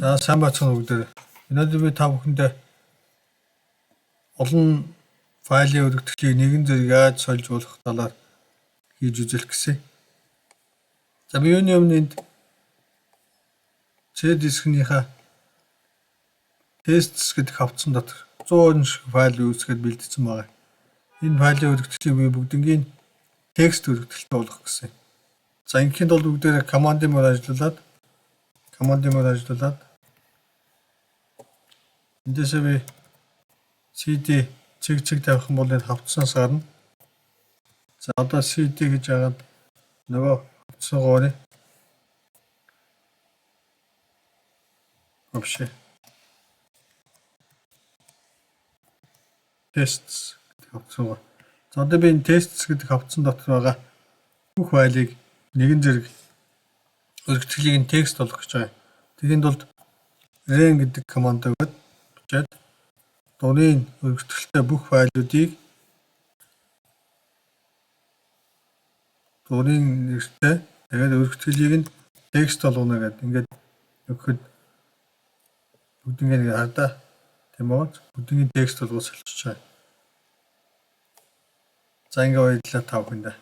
За сайн бацхан бүгдээ. Өнөөдөр би та бүхэндээ олон файлын өргөтгөлийг нэгэн зэрэг яаж сольж болох талаар хийж үзэх гэсэн. За би юуны өмнө энд C дискийнхаа tests гэдэг хавцсан дотор 100 шиг файл үүсгээд бэлдсэн байгаа. Энэ файлын өргөтгөлийг би бүгднийг текст өргөтгөлтэй болгох гэсэн. За ингээм бол бүгдээрээ командын мөр ажиллуулад эндээсээ би CD цэг тавих юм бол энэ хавцсанаас гарна. За одоо CD гэж яагаад нөгөө хавцсан гоорыг вообще tests гэдэг хавцсан гоо. За одоо би энэ tests гэдэг хавцсан дотор байгаа бүх файлыг нэгэн зэрэг өргөтгөлийг нь текст болгох гэж байгаа. Тэгэхэд бол ren гэдэг команд өгөөд бичээд дурын өргөтгөлтэй бүх файлуудыг дурын нэртэй тэгээд өргөтгөлийг нь текст болгоно гэдэг. Ингээд өгөхөд бүгднийг хардаа тийм үү? Бүгднийг текст болгож соличих. За ингээ баярлалаа та бүхэндээ.